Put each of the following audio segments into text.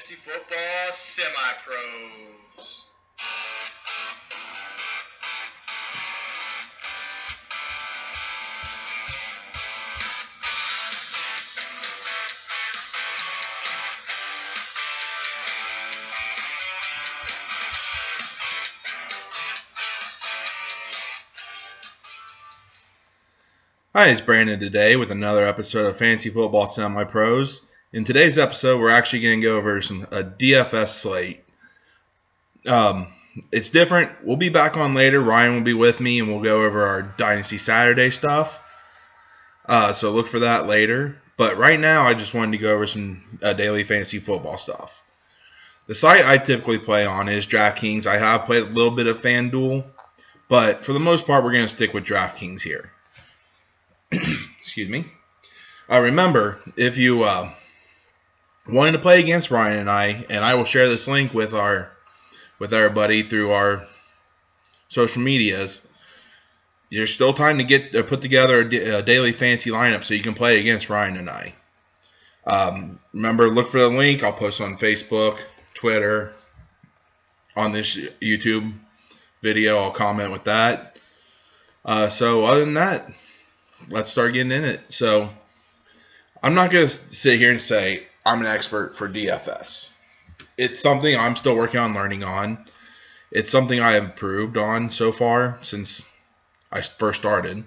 Fantasy Football Semi-Pros. Hi, it's Brandon today with another episode of Fantasy Football Semi-Pros. In today's episode, we're actually going to go over a DFS slate. It's different. We'll be back on later. Ryan will be with me, and we'll go over our Dynasty Saturday stuff. So look for that later. But right now, I just wanted to go over some daily fantasy football stuff. The site I typically play on is DraftKings. I have played a little bit of FanDuel, but for the most part, we're going to stick with DraftKings here. Excuse me. Remember, if you wanted to play against Ryan and I will share this link with everybody through our social medias. There's still time to put together a daily fantasy lineup so you can play against Ryan and I. Remember, look for the link. I'll post on Facebook, Twitter, on this YouTube video. I'll comment with that. So other than that, let's start getting in it. So I'm not going to sit here and say I'm an expert for DFS. It's something I'm still working on learning on. It's something I have improved on so far since I first started.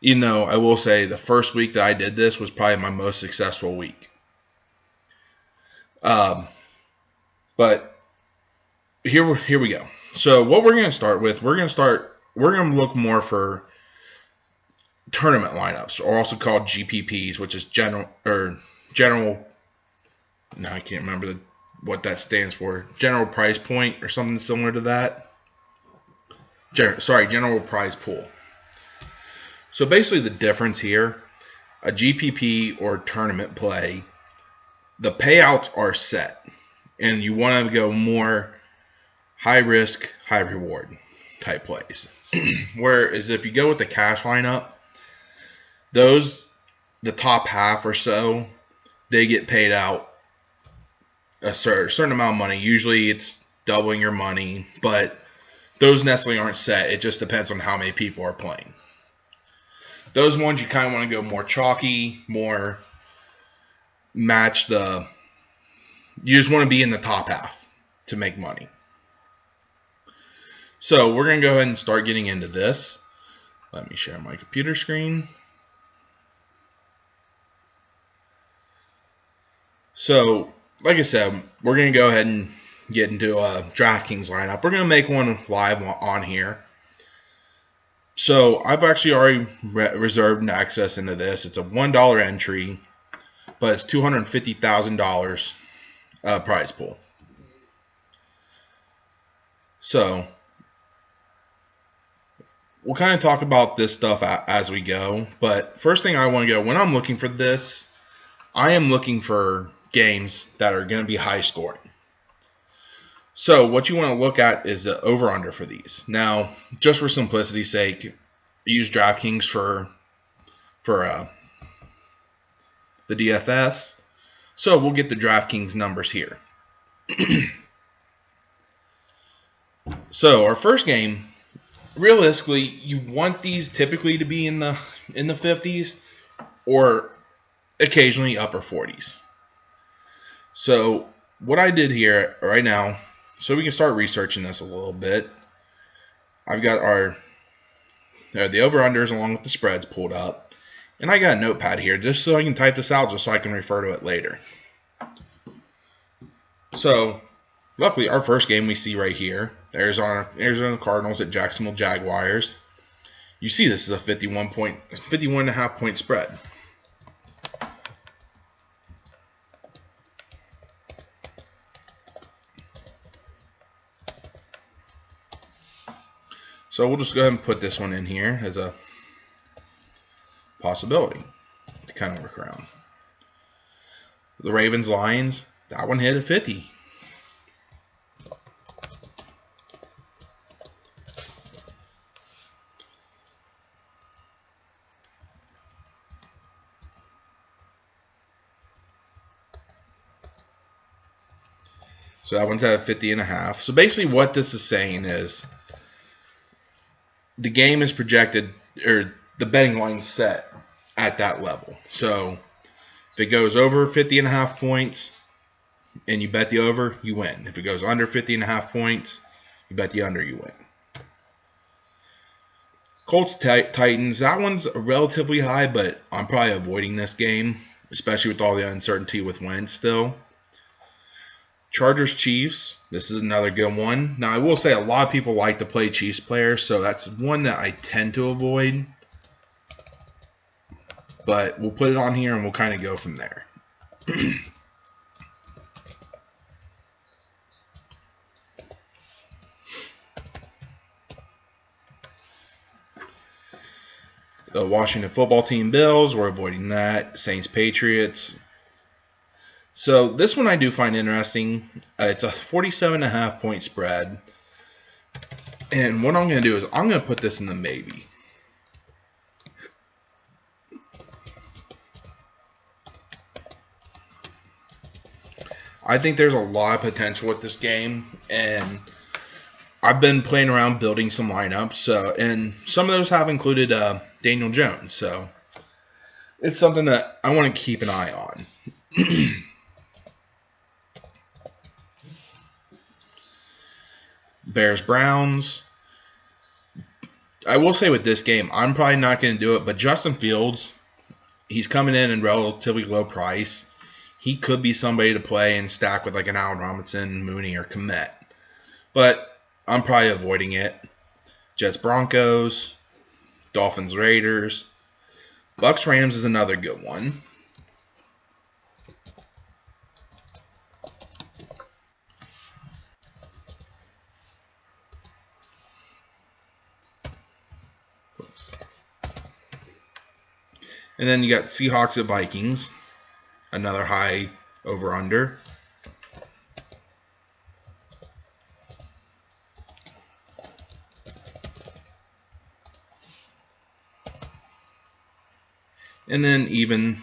Even though I will say the first week that I did this was probably my most successful week. But here we go. So what we're going to start with, we're going to look more for tournament lineups, or also called GPPs, which is general. No, I can't remember what that stands for. General price point or something similar to that. General prize pool. So basically, the difference here, a GPP or tournament play, the payouts are set, and you want to go more high risk, high reward type plays. Whereas if you go with the cash lineup, the top half or so, they get paid out a certain amount of money. Usually it's doubling your money, but those necessarily aren't set. It just depends on how many people are playing. Those ones you kind of want to go more chalky, more match the... You just want to be in the top half to make money. So we're going to go ahead and start getting into this. Let me share my computer screen. So, like I said, we're going to go ahead and get into a DraftKings lineup. We're going to make one live on here. So, I've actually already reserved access into this. It's a $1 entry, but it's $250,000 prize pool. So, we'll kind of talk about this stuff as we go. But first thing I want to go, when I'm looking for this, I am looking for games that are going to be high scoring. So what you want to look at is the over-under for these. Now, just for simplicity's sake, use DraftKings for the DFS. So we'll get the DraftKings numbers here. So our first game, realistically, you want these typically to be in the 50s or occasionally upper 40s. So what I did here right now, so we can start researching this a little bit. I've got the over-unders along with the spreads pulled up. And I got a notepad here just so I can type this out just so I can refer to it later. So luckily our first game we see right here, Arizona Cardinals at Jacksonville Jaguars. You see this is a 51.5 point spread. So we'll just go ahead and put this one in here as a possibility to kind of work around. The Ravens-Lions, that one hit at 50. So that one's at 50.5. So basically what this is saying is the game is projected, or the betting line set at that level. So if it goes over 50.5 points and you bet the over, you win. If it goes under 50.5 points, you bet the under, you win. Colts Titans, that one's relatively high, but I'm probably avoiding this game, especially with all the uncertainty with Wentz still. Chargers Chiefs, this is another good one. Now I will say a lot of people like to play Chiefs players, so that's one that I tend to avoid. But we'll put it on here and we'll kind of go from there. The Washington football team Bills, we're avoiding that. Saints Patriots. So this one I do find interesting. It's a 47.5 point spread. And what I'm going to do is I'm going to put this in the maybe. I think there's a lot of potential with this game, and I've been playing around building some lineups, and some of those have included Daniel Jones, so it's something that I want to keep an eye on. Bears Browns. I will say with this game, I'm probably not going to do it, but Justin Fields, he's coming in relatively low price. He could be somebody to play and stack with like an Allen Robinson, Mooney, or Komet. But I'm probably avoiding it. Jets Broncos, Dolphins Raiders. Bucks Rams is another good one. And then you got Seahawks at Vikings. Another high over-under. And then even,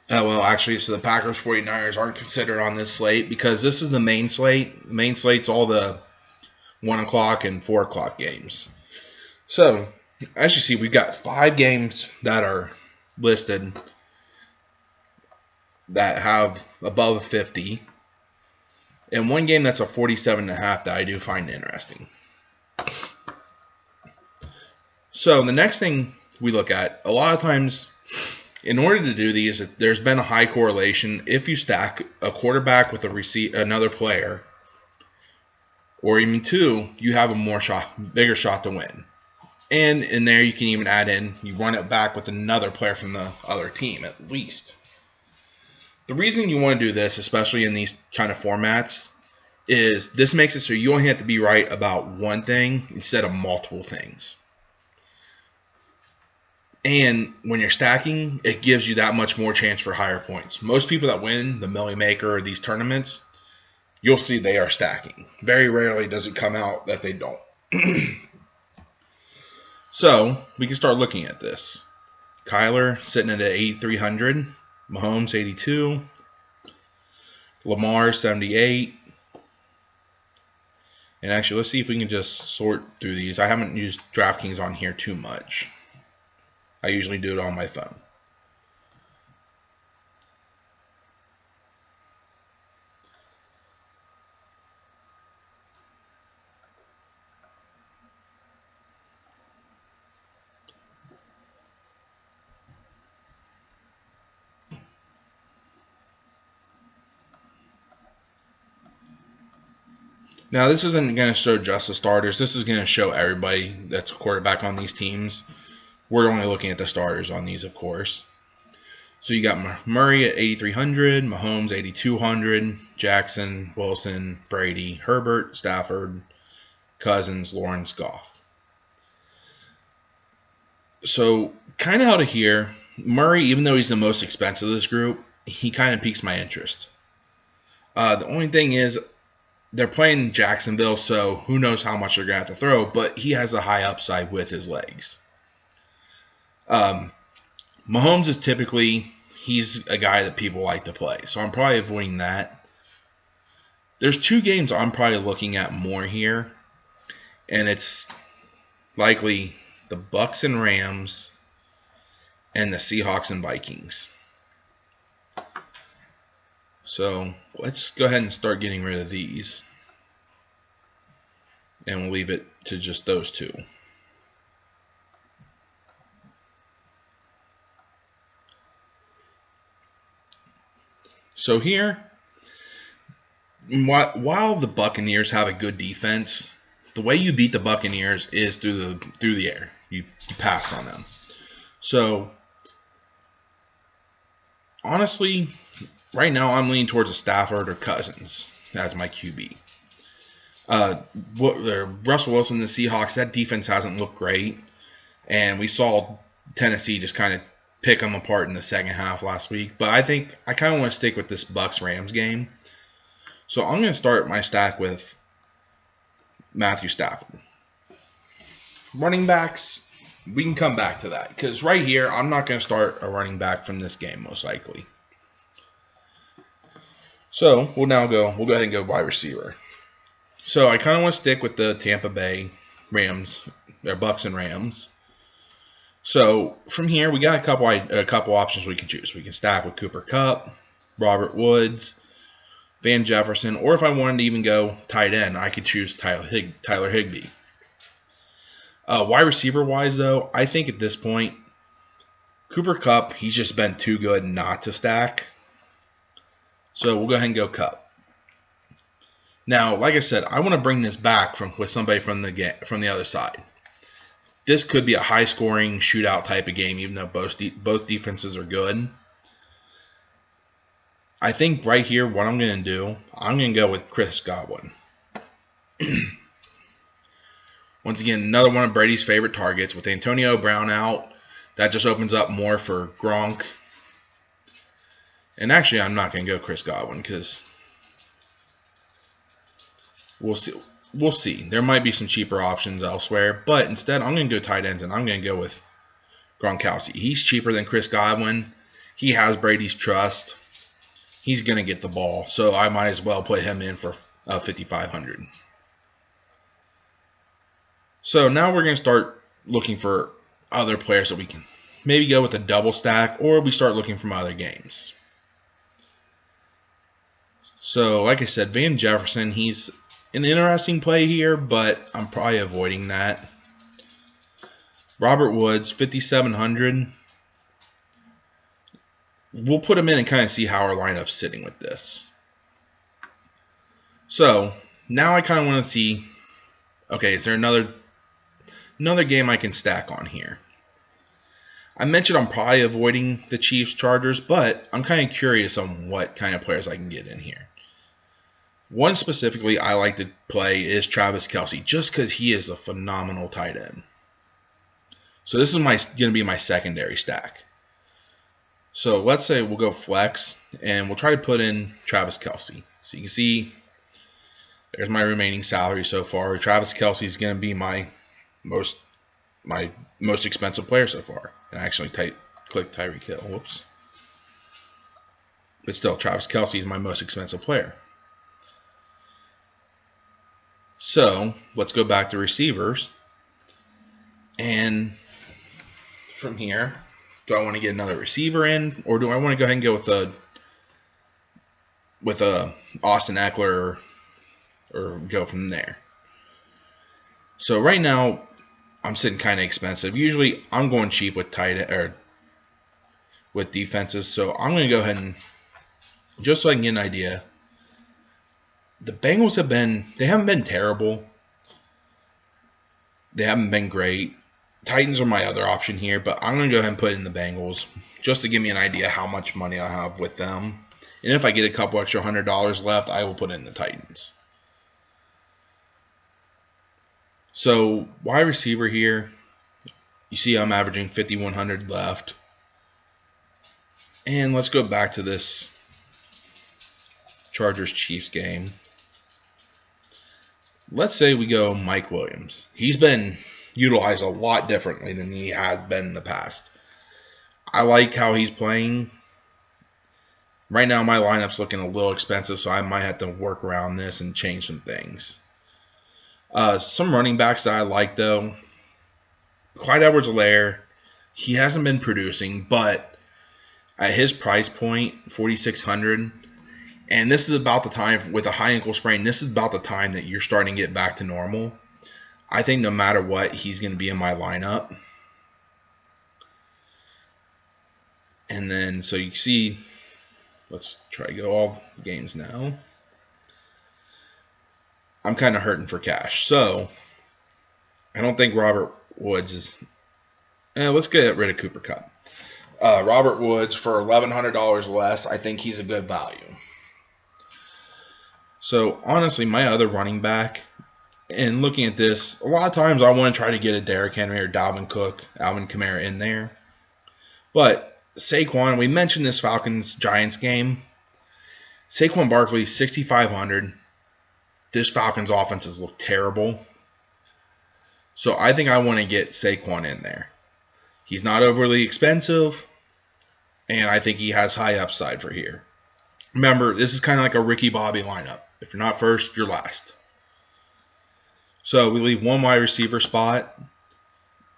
so the Packers 49ers aren't considered on this slate because this is the main slate. The main slate's all the 1 o'clock and 4 o'clock games. So, as you see, we've got 5 games that are listed that have above a 50, and 1 game that's a 47.5 that I do find interesting. So the next thing we look at, a lot of times, in order to do these, there's been a high correlation. If you stack a quarterback with another player, or even 2, you have a bigger shot to win. And in there, you can even add in, you run it back with another player from the other team, at least. The reason you want to do this, especially in these kind of formats, is this makes it so you only have to be right about one thing instead of multiple things. And when you're stacking, it gives you that much more chance for higher points. Most people that win the Millie Maker or these tournaments, you'll see they are stacking. Very rarely does it come out that they don't. So, we can start looking at this. Kyler sitting at 8,300. Mahomes, 82. Lamar, 78. And actually, let's see if we can just sort through these. I haven't used DraftKings on here too much. I usually do it on my phone. Now, this isn't going to show just the starters. This is going to show everybody that's a quarterback on these teams. We're only looking at the starters on these, of course. So you got Murray at 8,300, Mahomes 8,200, Jackson, Wilson, Brady, Herbert, Stafford, Cousins, Lawrence, Goff. So kind of out of here, Murray, even though he's the most expensive of this group, he kind of piques my interest. The only thing is, they're playing Jacksonville, so who knows how much they're going to have to throw, but he has a high upside with his legs. Mahomes is typically, he's a guy that people like to play, so I'm probably avoiding that. There's two games I'm probably looking at more here, and it's likely the Bucks and Rams and the Seahawks and Vikings. So let's go ahead and start getting rid of these. And we'll leave it to just those two. So here, while the Buccaneers have a good defense, the way you beat the Buccaneers is through the air. You pass on them. So honestly, right now I'm leaning towards a Stafford or Cousins as my QB. Russell Wilson and the Seahawks, that defense hasn't looked great, and we saw Tennessee just kind of pick them apart in the second half last week. But I think I kind of want to stick with this Bucks-Rams game. So I'm going to start my stack with Matthew Stafford. Running backs, we can come back to that, because right here I'm not going to start a running back from this game most likely. So we'll go ahead and go wide receiver. So I kind of want to stick with the Tampa Bay Rams, or Bucks and Rams. So from here we got a couple options we can choose. We can stack with Cooper Kupp, Robert Woods, Van Jefferson, or if I wanted to even go tight end, I could choose Tyler Higbee. Wide receiver wise though, I think at this point, Cooper Kupp, he's just been too good not to stack. So we'll go ahead and go Kupp. Now, like I said, I want to bring this back with somebody from the other side. This could be a high-scoring shootout type of game, even though both defenses are good. I think right here, what I'm going to do, I'm going to go with Chris Godwin. Once again, another one of Brady's favorite targets. With Antonio Brown out, that just opens up more for Gronk. And actually, I'm not going to go Chris Godwin because we'll see. There might be some cheaper options elsewhere, but instead, I'm going to go tight ends, and I'm going to go with Gronkowski. He's cheaper than Chris Godwin. He has Brady's trust. He's going to get the ball, so I might as well put him in for 5,500. So now we're going to start looking for other players that we can maybe go with a double stack, or we start looking from other games. So, like I said, Van Jefferson, he's an interesting play here, but I'm probably avoiding that. Robert Woods, 5,700. We'll put him in and kind of see how our lineup's sitting with this. So, now I kind of want to see, okay, is there another game I can stack on here? I mentioned I'm probably avoiding the Chiefs-Chargers, but I'm kind of curious on what kind of players I can get in here. One specifically I like to play is Travis Kelce, just because he is a phenomenal tight end. So this is going to be my secondary stack. So let's say we'll go flex, and we'll try to put in Travis Kelce. So you can see there's my remaining salary so far. Travis Kelce is going to be my most expensive player so far. And I actually click Tyreek Hill. Whoops. But still, Travis Kelce is my most expensive player. So let's go back to receivers. And from here, do I want to get another receiver in, or do I want to go ahead and go with a Austin Eckler, or go from there? So right now, I'm sitting kind of expensive. Usually, I'm going cheap with with defenses. So I'm going to go ahead and, just so I can get an idea, the Bengals they haven't been terrible. They haven't been great. Titans are my other option here, but I'm going to go ahead and put in the Bengals just to give me an idea how much money I have with them. And if I get a couple extra $100 left, I will put in the Titans. So, wide receiver here, you see I'm averaging 5,100 left. And let's go back to this Chargers-Chiefs game. Let's say we go Mike Williams. He's been utilized a lot differently than he has been in the past. I like how he's playing. Right now, my lineup's looking a little expensive, so I might have to work around this and change some things. Some running backs that I like, though. Clyde Edwards-Helaire, he hasn't been producing, but at his price point, 4,600, and this is about the time, with a high ankle sprain, this is about the time that you're starting to get back to normal. I think no matter what, he's going to be in my lineup. And then, so you see, let's try to go all games now. I'm kind of hurting for cash. So, I don't think Robert Woods is... let's get rid of Cooper Kupp. Robert Woods for $1,100 less, I think he's a good value. So, honestly, my other running back, and looking at this, a lot of times I want to try to get a Derrick Henry or Dalvin Cook, Alvin Kamara in there. But Saquon, we mentioned this Falcons-Giants game. Saquon Barkley, 6,500. This Falcons offense has looked terrible. So I think I want to get Saquon in there. He's not overly expensive, and I think he has high upside for here. Remember, this is kind of like a Ricky Bobby lineup. If you're not first, you're last. So we leave one wide receiver spot.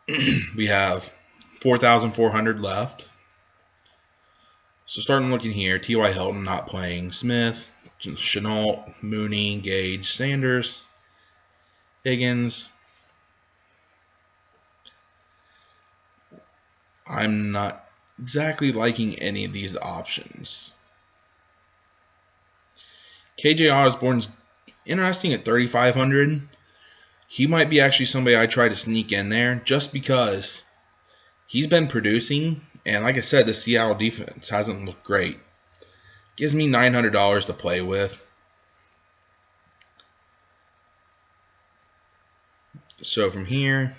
We have 4,400 left. So starting looking here, T.Y. Hilton not playing, Smith, Chenault, Mooney, Gage, Sanders, Higgins. I'm not exactly liking any of these options. KJ Osborne's interesting at 3,500. He might be actually somebody I try to sneak in there just because he's been producing. And like I said, the Seattle defense hasn't looked great. Gives me $900 to play with. So from here,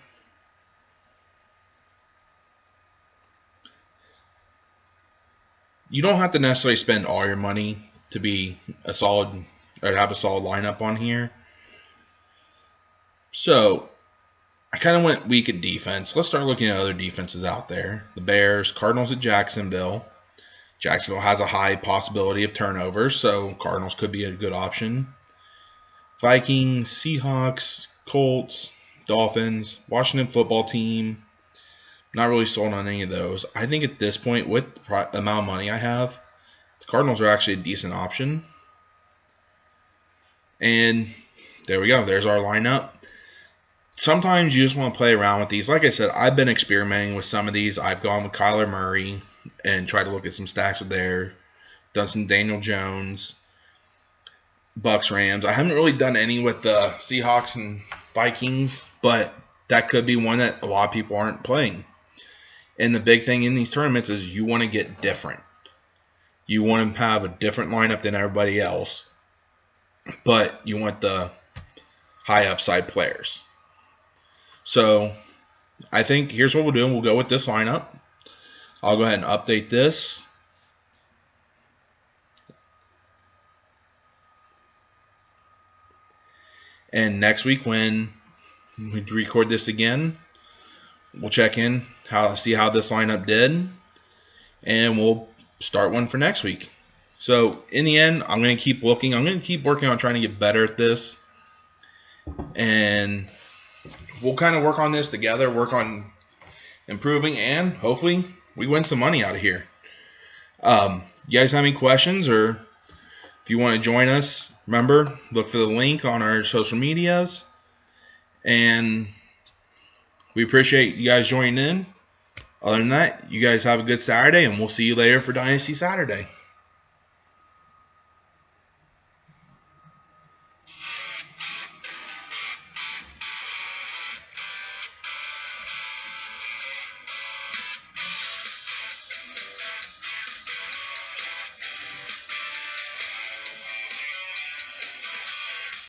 you don't have to necessarily spend all your money to be a solid or have a solid lineup on here. So I kind of went weak at defense. Let's start looking at other defenses out there. The Bears, Cardinals at Jacksonville. Jacksonville has a high possibility of turnovers, so Cardinals could be a good option. Vikings, Seahawks, Colts, Dolphins, Washington football team. Not really sold on any of those. I think at this point, with the amount of money I have, the Cardinals are actually a decent option. And there we go. There's our lineup. Sometimes you just want to play around with these. Like I said, I've been experimenting with some of these. I've gone with Kyler Murray and tried to look at some stacks with there. Done some Daniel Jones, Bucks, Rams. I haven't really done any with the Seahawks and Vikings, but that could be one that a lot of people aren't playing. And the big thing in these tournaments is you want to get different. You want to have a different lineup than everybody else, but you want the high upside players. So I think here's what we'll do. We'll go with this lineup. I'll go ahead and update this. And next week when we record this again, we'll check in, see how this lineup did, and we'll start one for next week. So in the end, I'm going to keep looking. I'm going to keep working on trying to get better at this. And we'll kind of work on this together, work on improving, and hopefully we win some money out of here. You guys have any questions, or if you want to join us, remember, look for the link on our social medias. And we appreciate you guys joining in. Other than that, you guys have a good Saturday, and we'll see you later for Dynasty Saturday.